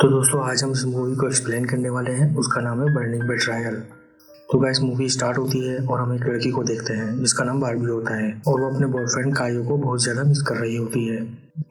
तो दोस्तों आज हम इस मूवी को एक्सप्लेन करने वाले हैं। उसका नाम है बर्निंग बेट्रायल। तो गाइस मूवी स्टार्ट होती है और हम एक लड़की को देखते हैं जिसका नाम बार्बी होता है और वो अपने बॉयफ्रेंड कायो को बहुत ज्यादा मिस कर रही होती है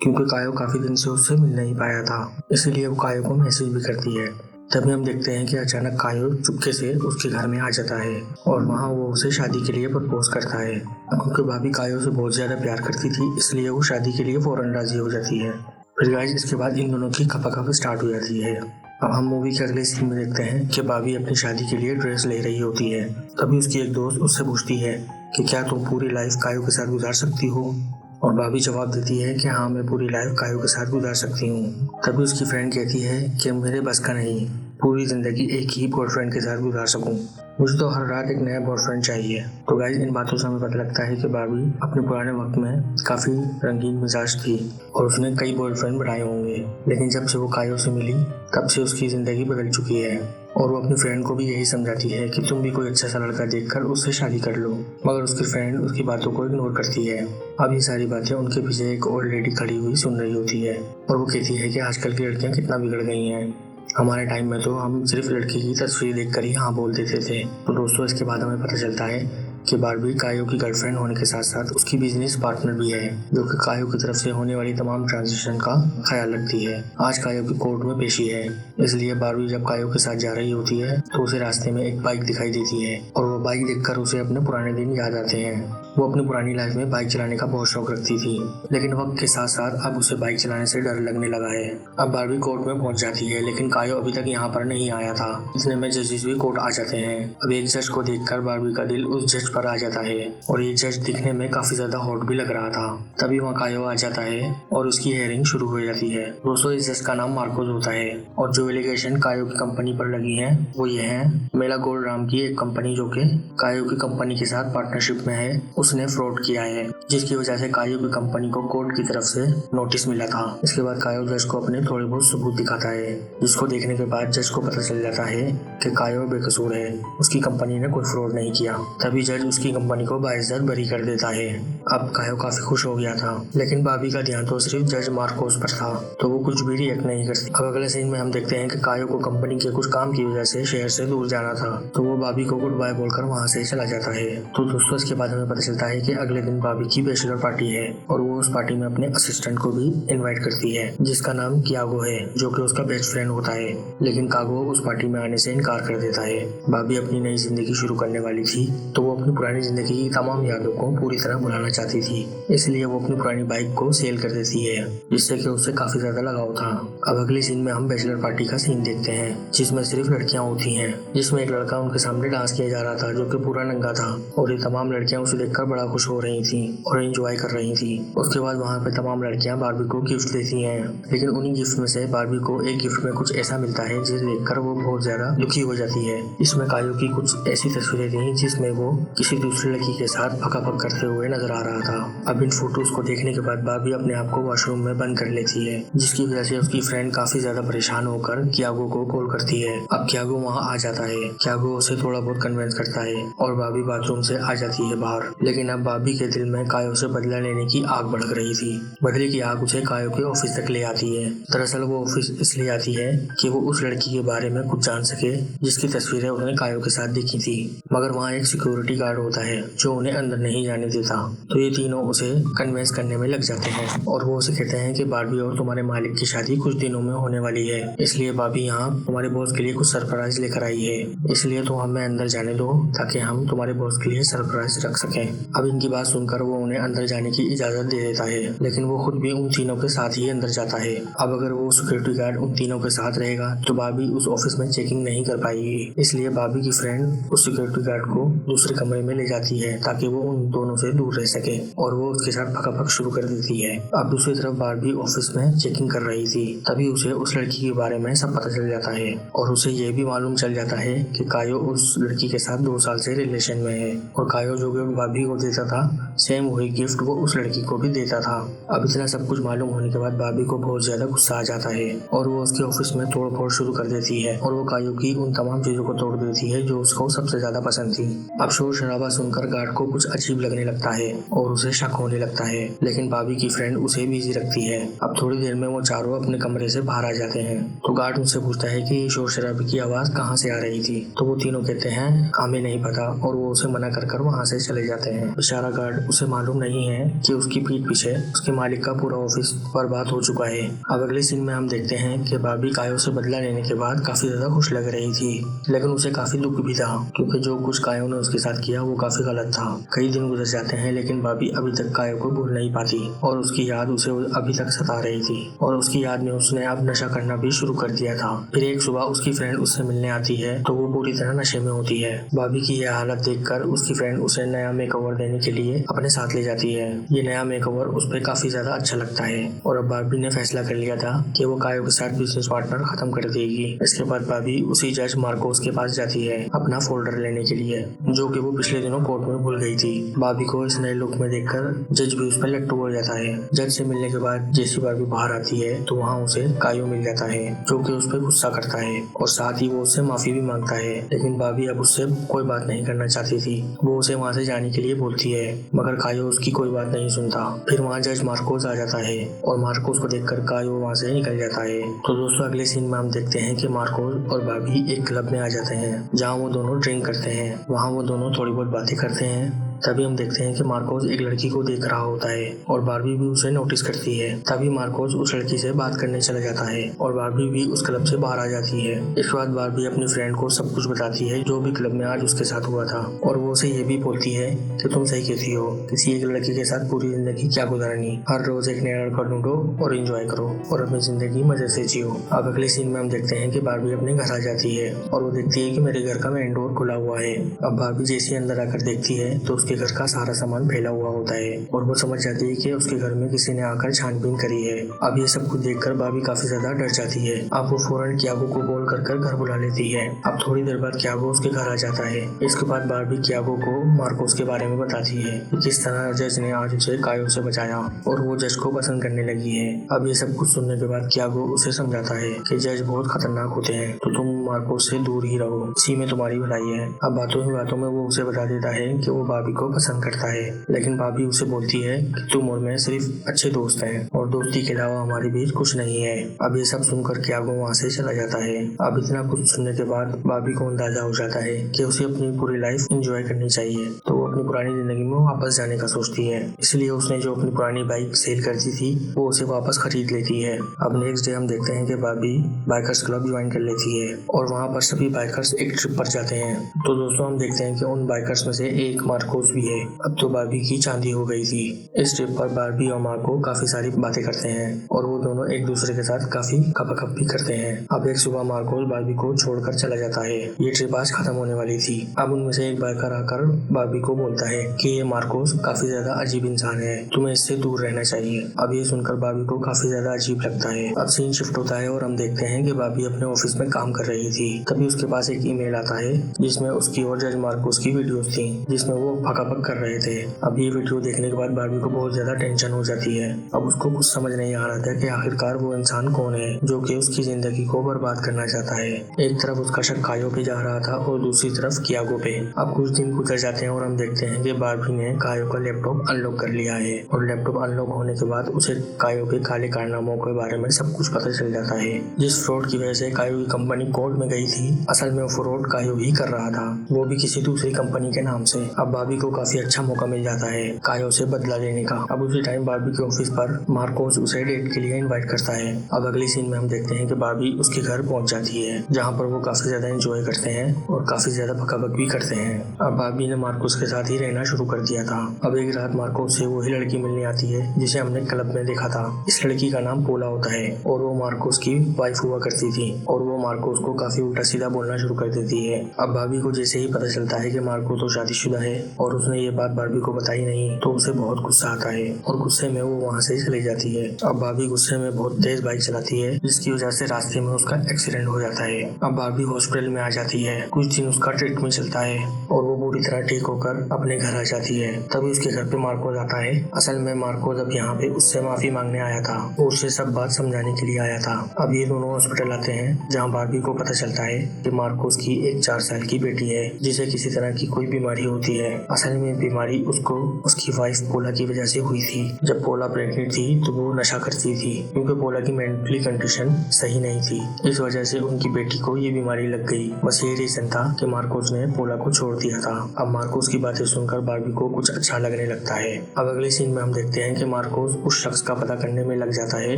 क्योंकि कायो काफी दिन से उससे मिल नहीं पाया था, इसीलिए वो कायो को मैसेज भी करती है। तभी हम देखते हैं कि अचानक कायो चुपके से उसके घर में आ जाता है और वहाँ वो उसे शादी के लिए प्रपोज करता है। क्योंकि भाभी कायो से बहुत ज्यादा प्यार करती थी इसलिए वो शादी के लिए फौरन राजी हो जाती है। फिर गाइस इसके बाद इन दोनों की खपाखप स्टार्ट हो जाती है। अब हम मूवी के अगले सीन में देखते हैं कि भाभी अपनी शादी के लिए ड्रेस ले रही होती है। तभी उसकी एक दोस्त उससे पूछती है कि क्या तुम पूरी लाइफ कायो के साथ गुजार सकती हो, और भाभी जवाब देती है कि हाँ मैं पूरी लाइफ कायो के साथ गुजार सकती हूँ। तभी उसकी फ्रेंड कहती है कि मेरे बस का नहीं, पूरी जिंदगी एक ही बॉयफ्रेंड के साथ गुजार सकूं, मुझे तो हर रात एक नया बॉयफ्रेंड चाहिए। तो गाइस इन बातों से हमें पता लगता है कि भाभी अपने पुराने वक्त में काफी रंगीन मिजाज थी और उसने कई बॉयफ्रेंड बनाए होंगे, लेकिन जब से वो कायो से मिली तब से उसकी जिंदगी बदल चुकी है और वो अपनी फ्रेंड को भी यही समझाती है कि तुम भी कोई अच्छा सा लड़का देखकर उससे शादी कर लो, मगर उसकी फ्रेंड उसकी बातों को इग्नोर करती है। अब ये सारी बातें उनके पीछे एक ओल्ड लेडी खड़ी हुई सुन रही होती है और वो कहती है कि आजकल की लड़कियां कितना बिगड़ गई हैं, हमारे टाइम में तो हम सिर्फ लड़की की तस्वीर देखकर ही हाँ बोल देते थे। तो दोस्तों इसके बाद हमें पता चलता है कि बार्बी कायो की गर्लफ्रेंड होने के साथ साथ उसकी बिजनेस पार्टनर भी है, जो कि कायो की तरफ से होने वाली तमाम ट्रांजेक्शन का ख्याल रखती है। आज कायो की कोर्ट में पेशी है, इसलिए बार्बी जब कायो के साथ जा रही होती है तो उसे रास्ते में एक बाइक दिखाई देती है और वो बाइक देखकर उसे अपने पुराने दिन याद आते हैं। वो अपनी पुरानी लाइफ में बाइक चलाने का बहुत शौक रखती थी, लेकिन वक्त के साथ साथ अब उसे बाइक चलाने से डर लगने लगा है। अब बार्बी कोर्ट में पहुंच जाती है, लेकिन कायो अभी तक यहाँ पर नहीं आया था। इतने में जजेस भी कोर्ट आ जाते हैं। अब एक जज को देखकर बार्बी का दिल उस जज पर आ जाता है और ये जज दिखने में काफी ज्यादा हॉट भी लग रहा था। तभी वहाँ कायो आ जाता है और उसकी हेयरिंग शुरू हो जाती है। दोस्तों इस जज का नाम मार्कोस होता है और जो एलिगेशन कायो की कंपनी पर लगी है वो ये है, मेला गोल्ड नाम की एक कंपनी जो कि कायो की कंपनी के साथ पार्टनरशिप में है, उसने फ्रॉड किया है, जिसकी वजह से कायो की कंपनी को कोर्ट की तरफ से नोटिस मिला था। इसके बाद कायो जज को अपने थोड़े बहुत सबूत दिखाता है, जिसको देखने के बाद जज को पता चल जाता है कि कायो बेकसूर है, उसकी कंपनी ने कोई फ्रॉड नहीं किया। तभी जज उसकी कंपनी को बाइज्जत बरी कर देता है। अब कायो काफी खुश हो गया था, लेकिन भाभी का ध्यान तो सिर्फ जज मार्कोस पर था, तो वो कुछ भी रिएक्ट नहीं करती। अब अगले सीन में हम देखते हैं कि कायो को कंपनी के कुछ काम की वजह से शहर से दूर जाना था, तो वो भाभी को गुड बाय बोलकर वहाँ से चला जाता है। तो दोस्तों इसके बाद हमें पता चलता है कि अगले दिन भाभी की बैचलर पार्टी है और वो उस पार्टी में अपने असिस्टेंट को भी इनवाइट करती है, जिसका नाम कियागो है, जो कि उसका बेस्ट फ्रेंड होता है। लेकिन कागो उस पार्टी में आने से इनकार कर देता है। भाभी अपनी नई जिंदगी शुरू करने वाली थी, तो वो अपनी पुरानी जिंदगी की तमाम यादों को पूरी तरह भुलाना चाहती थी, इसलिए वो अपनी पुरानी बाइक को सेल कर देती है, जिससे कि उससे काफी ज्यादा लगाव था। अब अगले सीन में हम बैचलर पार्टी का सीन देखते हैं, जिसमें सिर्फ लड़कियां होती हैं, जिसमें एक लड़का उनके सामने डांस किया जा रहा था जो कि पूरा नंगा था और ये तमाम लड़कियां उसे देखकर बड़ा खुश हो रही थी और एंजॉय कर रही थी। उसके बाद वहाँ पे तमाम लड़कियां बार्बी को गिफ्ट देती हैं, लेकिन उन्हीं गिफ्ट में से बार्बी को एक गिफ्ट में कुछ ऐसा मिलता है जिसे देखकर वो बहुत ज्यादा दुखी हो जाती है। इसमें कायो की कुछ ऐसी तस्वीरें थी जिसमें वो किसी दूसरी लड़की के साथ फकाफक करते हुए नजर आ रहा था। अब इन फोटोज को देखने के बाद बार्बी अपने आप को वॉशरूम में बंद कर लेती है, जिसकी वजह से उसकी फ्रेंड काफी ज्यादा परेशान होकर कियागो को कॉल करती है। अब कियागो वहाँ आ जाता है, कियागो उसे थोड़ा बहुत कन्विंस करता है और बार्बी बाथरूम से आ जाती है बाहर। लेकिन अब बार्बी के दिल में कायो से बदला लेने की आग भड़क रही थी। बदले की आग उसे कायो के ऑफिस तक ले आती है। दरअसल वो ऑफिस इसलिए आती है कि वो उस लड़की के बारे में कुछ जान सके जिसकी तस्वीरें उसने कायो के साथ देखी थी, मगर वहाँ एक सिक्योरिटी गार्ड होता है जो उन्हें अंदर नहीं जाने देता। तो ये तीनों उसे कन्विंस करने में लग जाते हैं और वो उसे कहते हैं कि बार्बी और तुम्हारे मालिक की शादी कुछ दिनों में होने वाली है, इसलिए भाभी यहाँ तुम्हारे बॉस के लिए कुछ सरप्राइज लेकर आई है, इसलिए तुम हमें अंदर जाने दो ताकि हम तुम्हारे बॉस के लिए सरप्राइज रख सकें। अब इनकी बात सुनकर वो उन्हें अंदर जाने की इजाजत दे देता है, लेकिन वो खुद भी उन तीनों के साथ ही अंदर जाता है। अब अगर वो सिक्योरिटी गार्ड उन तीनों के साथ रहेगा तो भाभी उस ऑफिस में चेकिंग नहीं कर पाएगी, इसलिए भाभी की फ्रेंड उस सिक्योरिटी गार्ड को दूसरे कमरे में ले जाती है ताकि वो उन दोनों से दूर रह सके और वो उसके साथ फकाफक शुरू कर देती है। अब दूसरी तरफ बार्बी ऑफिस में चेकिंग कर रही थी, तभी उसे उस लड़की के बारे में सब पता चल जाता है और उसे ये भी मालूम चल जाता है कि कायो उस लड़की के साथ 2 साल से रिलेशन में है और कायो जो कि भाभी को देता था सेम वही गिफ्ट वो उस लड़की को भी देता था। अब इतना सब कुछ मालूम होने के बाद बाबी को बहुत ज्यादा गुस्सा आ जाता है और वो उसके ऑफिस में तोड़ फोड़ शुरू कर देती है और वो कायो की उन तमाम चीजों को तोड़ देती है जो उसको सबसे ज्यादा पसंद थी। अब शोर शराबा सुनकर गार्ड को कुछ अजीब लगने लगता है और उसे शक होने लगता है, लेकिन बाबी की फ्रेंड उसे बिजी रखती है। अब थोड़ी देर में वो चारों अपने कमरे से बाहर आ जाते हैं तो गार्ड उनसे पूछता है कि ये शोर शराबे की आवाज कहाँ से आ रही थी, तो वो तीनों कहते हैं हमें नहीं पता और वो उसे मना कर वहां से चले जाते हैं। बेचारा गार्ड, उसे मालूम नहीं है कि उसकी पीठ पीछे उसके मालिक का पूरा ऑफिस बर्बाद हो चुका है। अब अगले सीन में हम देखते हैं कि बाबी कायो से बदला लेने के बाद काफी ज्यादा खुश लग रही थी, लेकिन उसे काफी दुख भी था क्योंकि जो कुछ कायो ने उसके साथ किया वो काफी गलत था। कई दिन गुजर जाते हैं लेकिन बाबी अभी तक कायो को भूल नहीं पाती और उसकी याद उसे अभी तक सता रही थी और उसकी याद में उसने अब नशा करना भी शुरू कर दिया था। फिर एक सुबह उसकी फ्रेंड उससे मिलने आती है तो वो पूरी तरह नशे में होती है। बाबी की यह हालत देखकर उसकी फ्रेंड उसे नया मेकओवर देने के लिए अपने साथ ले जाती है। ये नया मेकओवर उस पर काफी ज्यादा अच्छा लगता है और अब बाबी ने फैसला कर लिया था कि वो कायो के साथ बिजनेस पार्टनर खत्म कर देगी। इसके बाद बाबी उसी जज मार्कोस के पास जाती है अपना फोल्डर लेने के लिए, जो कि वो पिछले दिनों कोर्ट में भूल गई थी। बाबी को इस नए लुक में देखकर जज भी उस पर लट्टू हो जाता है। जज से मिलने के बाद जैसी बाबी बाहर आती है तो वहाँ उसे कायो मिल जाता है जो कि उस पर गुस्सा करता है और साथ ही वो उससे माफी भी मांगता है, लेकिन बाबी अब उससे कोई बात नहीं करना चाहती थी। वो उसे वहाँ से जाने के लिए बोलती है मगर कायो उसकी कोई बात नहीं सुनता। फिर वहाँ जज मार्कोस आ जाता है और मार्कोस को देखकर कायो वहाँ से निकल जाता है। तो दोस्तों अगले सीन में हम देखते हैं कि मार्कोस और बाबी एक क्लब में आ जाते हैं जहाँ वो दोनों ड्रिंक करते हैं। वहाँ वो दोनों थोड़ी बहुत बातें करते हैं। तभी हम देखते हैं कि मार्कोस एक लड़की को देख रहा होता है और बार्बी भी उसे नोटिस करती है। तभी मार्कोस उस लड़की से बात करने चला जाता है और बार्बी भी उस क्लब से बाहर आ जाती है। इसके बाद बार्बी अपनी फ्रेंड को सब कुछ बताती है जो भी क्लब में आज उसके साथ हुआ था और वो उसे ये भी बोलती है कि तुम सही कहती हो, किसी एक लड़की के साथ पूरी जिंदगी क्या गुजारनी, हर रोज एक नया लड़का ढूंढो और एंजॉय करो और अपनी जिंदगी मजे से जियो। अब अगले सीन में हम देखते हैं कि बार्बी अपने घर आ जाती है और वो देखती है कि मेरे घर का मेन डोर खुला हुआ है। अब बार्बी जैसे अंदर आकर देखती है तो उसके घर का सारा सामान फैला हुआ होता है और वो समझ जाती है कि उसके घर में किसी ने आकर छानबीन करी है। अब ये सब कुछ देखकर बार्बी काफी ज्यादा डर जाती है। अब वो फौरन क्यागो को कॉल कर घर बुला लेती है। अब थोड़ी देर बाद क्यागो उसके घर आ जाता है। इसके बाद बार्बी क्यागो को मार्कोस के बारे में बताती है कि किस तरह जज ने आज उसे कायो से बचाया और वो जज को पसंद करने लगी है। अब ये सब कुछ सुनने के बाद क्यागो उसे समझाता है कि जज बहुत खतरनाक होते हैं तो तुम मार्कोस से दूर ही रहो, इसी में तुम्हारी भलाई है। अब बातों ही बातों में वो उसे बता देता है कि वो बार्बी को पसंद करता है, लेकिन बार्बी उसे बोलती है कि तुम और मैं सिर्फ अच्छे दोस्त हैं और दोस्ती के अलावा हमारे बीच कुछ नहीं है। अब ये सब सुनकर क्यागो वहाँ से चला जाता है। अब इतना कुछ सुनने के बाद बार्बी को अंदाजा हो जाता है कि उसे अपनी पूरी लाइफ एंजॉय करनी चाहिए, तो वो अपनी पुरानी जिंदगी में वापस जाने का सोचती है। इसलिए उसने जो अपनी पुरानी बाइक सेल कर दी थी वो उसे वापस खरीद लेती है। अब नेक्स्ट डे हम देखते हैं कि बार्बी बाइकर्स क्लब ज्वाइन कर लेती है और वहाँ पर सभी बाइकर्स एक ट्रिप पर जाते हैं। तो दोस्तों हम देखते हैं कि उन बाइकर्स में से एक मार्कोस भी है। अब तो बार्बी की चांदी हो गई थी। इस ट्रिप पर बार्बी और मार्को काफी सारी बातें करते हैं और वो दोनों एक दूसरे के साथ काफी खपाखप भी करते हैं। अब एक सुबह मार्कोस बार्बी को छोड़कर चला जाता है। ये ट्रिप आज खत्म होने वाली थी। अब उनमें से एक बाइकर आकर बार्बी को बोलता है कि ये मार्कोस काफी ज्यादा अजीब इंसान है, तुम्हें इससे दूर रहना चाहिए। अब ये सुनकर बार्बी को काफी ज्यादा अजीब लगता है। अब सीन शिफ्ट होता है और हम देखते हैं कि बार्बी अपने ऑफिस में काम कर रही थी। तभी उसके पास एक ईमेल आता है जिसमें उसकी और जज मार्कोस की वीडियोस थी जिसमें वो फकाफक कर रहे थे। अब ये वीडियो देखने के बाद बार्बी को बहुत ज्यादा टेंशन हो जाती है। अब उसको कुछ समझ नहीं आ रहा था कि आखिरकार वो इंसान कौन है जो कि उसकी जिंदगी को बर्बाद करना चाहता है। एक तरफ उसका शक कायो पे जा रहा था और दूसरी तरफ क्यागो पे। अब कुछ दिन गुजर जाते हैं और हम देखते हैं कि बार्बी ने कायो का लैपटॉप अनलॉक कर लिया है और लैपटॉप अनलॉक होने के बाद उसे कायो के काले कारनामों के बारे में सब कुछ पता चल जाता है। जिस फ्रॉड की वजह से कायो की कंपनी कोर्ट में गई थी, असल में वो फ्रॉड कायो ही कर रहा था, वो भी किसी दूसरी कंपनी के नाम से। अब बार्बी को काफी अच्छा मौका मिल जाता है कायो से बदला लेने का। अब उसी टाइम बार्बी के ऑफिस पर मार्कोस उसे डेट के लिए इनवाइट करता है। अब अगली सीन में हम देखते हैं कि बार्बी उसके घर पहुंच जाती है जहां पर वो काफी ज्यादा एंजॉय करते हैं और काफी ज्यादा भकाभक भी करते हैं। अब बार्बी ने मार्कोस के साथ ही रहना शुरू कर दिया था। अब एक रात मार्कोस से वही लड़की मिलने आती है जिसे हमने क्लब में देखा था। इस लड़की का नाम पोला होता है और वो मार्कोस की वाइफ हुआ करती थी और वो मार्कोस को काफी उल्टा सीधा बोलना शुरू कर देती है। अब बार्बी को जैसे ही पता चलता है कि मार्को तो शादीशुदा है और उसने ये बात बार्बी को बताई नहीं तो उसे बहुत गुस्सा आता है और गुस्से में वो वहाँ से चली जाती है। अब बार्बी गुस्से में बहुत तेज बाइक चलाती है जिसकी वजह से रास्ते में उसका एक्सीडेंट हो जाता है। अब बार्बी हॉस्पिटल में आ जाती है। कुछ दिन उसका ट्रीटमेंट चलता है और वो पूरी तरह ठीक होकर अपने घर आ जाती है। तभी उसके घर पे मार्कोस आता है। असल में मार्कोस अब यहाँ पे उससे माफी मांगने आया था और उसे सब बात समझाने के लिए आया था। अब ये दोनों हॉस्पिटल आते हैं जहाँ बार्बी को पता चलता है कि मार्कोस की एक 4 साल की बेटी है जिसे किसी तरह की कोई बीमारी होती है। असल में बीमारी उसको उसकी वाइफ पोला की वजह से हुई थी। जब पोला प्रेग्नेंट थी तो वो नशा करती थी क्योंकि पोला की मेंटली कंडीशन सही नहीं थी। इस वजह से उनकी बेटी को ये बीमारी लग गई। बस ये रीजन था कि मार्कोस ने पोला को छोड़ दिया था। अब मार्कोस की बातें सुनकर बार्बी को कुछ अच्छा लगने लगता है। अब अगले सीन में हम देखते हैं कि मार्कोस उस शख्स का पता करने में लग जाता है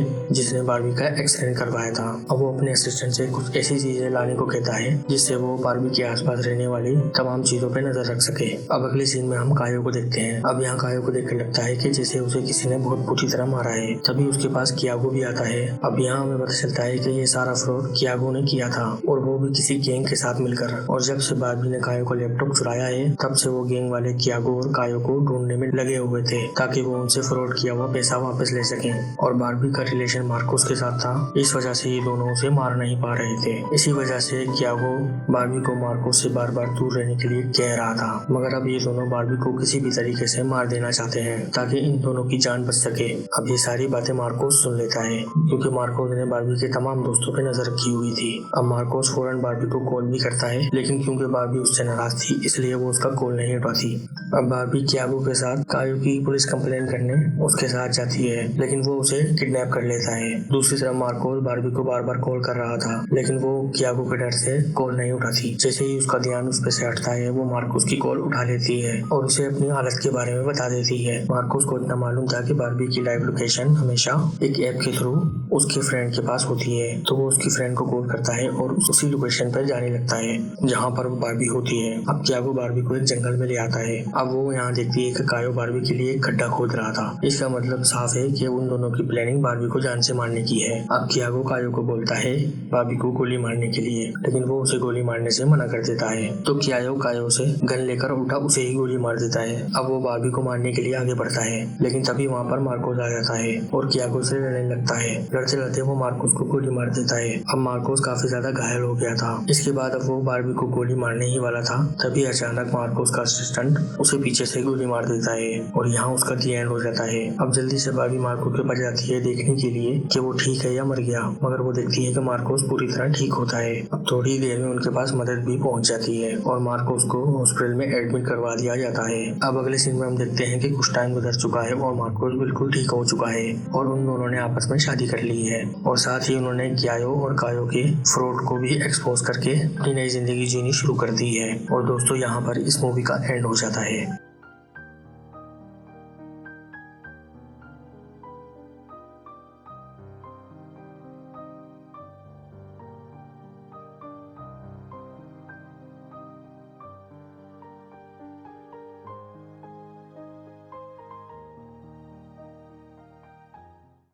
जिसने बार्बी का एक्सीडेंट करवाया था। अब वो अपने असिस्टेंट से कुछ ऐसी चीजें लाने को कहता है जिससे वो बार्बी के आसपास रहने वाली तमाम चीजों पे नजर रख सके। अब अगले सीन में हम कायो को देखते हैं। अब यहाँ कायो को देखकर लगता है कि जैसे उसे किसी ने बहुत बुरी तरह मारा है। तभी उसके पास कियागो भी आता है। अब यहाँ हमें पता चलता है कि ये सारा फ्रॉड कियागो ने किया था और वो भी किसी गैंग के साथ मिलकर। और जब से बार्बी ने कायो को लैपटॉप चुराया है तब से वो गैंग वाले कियागो और कायो को ढूंढने में लगे हुए थे ताकि वो उनसे फ्रॉड किया हुआ पैसा वापस ले सके। और बार्बी का रिलेशन मार्कोस के साथ था, इस वजह से ये दोनों उसे मार नहीं पा रहे थे। इसी वजह से कियागो बार्बी को मार्कोस से बार बार दूर रहने के लिए कह रहा था। मगर अब ये दोनों बार्बी को किसी भी तरीके से मार देना चाहते हैं ताकि इन दोनों की जान बच सके। अब ये सारी बातें मार्कोस सुन लेता है क्योंकि मार्कोस ने बार्बी के तमाम दोस्तों पे नजर रखी हुई थी। अब मार्कोस फौरन बार्बी को कॉल भी करता है लेकिन क्योंकि बार्बी उससे नाराज थी इसलिए वो उसका कॉल नहीं उठाती। अब बार्बी कियागो के साथ कायो की पुलिस कंप्लेन करने उसके साथ जाती है लेकिन वो उसे किडनैप कर लेता है। दूसरी तरफ मार्कोस बार्बी को बार बार कॉल कर रहा था लेकिन वो कियागो के डर से कॉल नहीं उठाती। जैसे ही उसका ध्यान उस पर से हटता है वो मार्कोस की कॉल उठा लेती है और उसे अपनी हालत के बारे में बता देती है। मार्कोस को इतना मालूम था कि बार्बी की लाइव लोकेशन हमेशा एक ऐप के थ्रू उसके फ्रेंड के पास होती है, तो वो उसकी फ्रेंड को कॉल करता है और उसी लोकेशन पर जाने लगता है जहाँ पर वो बार्बी होती है। अब कियागो बार्बी को एक जंगल में ले आता है। अब वो यहाँ देखती है कि कायो बार्बी के लिए एक गड्ढा खोद रहा था। इसका मतलब साफ है कि उन दोनों की प्लानिंग बार्बी को जान से मारने की है। अब कियागो कायो को बोलता है बार्बी को गोली मारने के लिए लेकिन वो उसे गोली मारने से मना कर देता है। तो कियागो कायो से गन लेकर उल्टा उसे ही गोली मार देता है। अब वो बार्बी को मारने के लिए आगे बढ़ता है लेकिन तभी वहाँ पर मार्कोस आ जाता है और कियागो से लड़ने लगता है। लड़ते लड़ते वो मार्कोस को गोली मार देता है। अब मार्कोस काफी ज्यादा घायल हो गया था। इसके बाद अब वो बार्बी को गोली मारने ही वाला था तभी अचानक मार्कोस का असिस्टेंट उसे पीछे से गोली मार देता है और यहाँ उसका दी एंड हो जाता है। अब जल्दी से बार्बी मार्कोस के पास जाती है देखने के लिए कि वो ठीक है या मर गया, मगर वो देखती है कि मार्कोस पूरी तरह ठीक होता है। अब थोड़ी देर में उनके पास मदद भी पहुंच जाती है और मार्कोस को हॉस्पिटल में एडमिट करवा दिया जाता है। अब अगले सीन में हम देखते हैं कि कुछ टाइम गुजर चुका है और मार्कोस बिल्कुल ठीक हो चुका है और उन दोनों ने आपस में शादी कर ली है और साथ ही उन्होंने कियायो और कायो के फ्रॉड को भी एक्सपोज करके अपनी नई जिंदगी जीनी शुरू कर दी है। और दोस्तों यहाँ पर इस मूवी का एंड हो जाता है।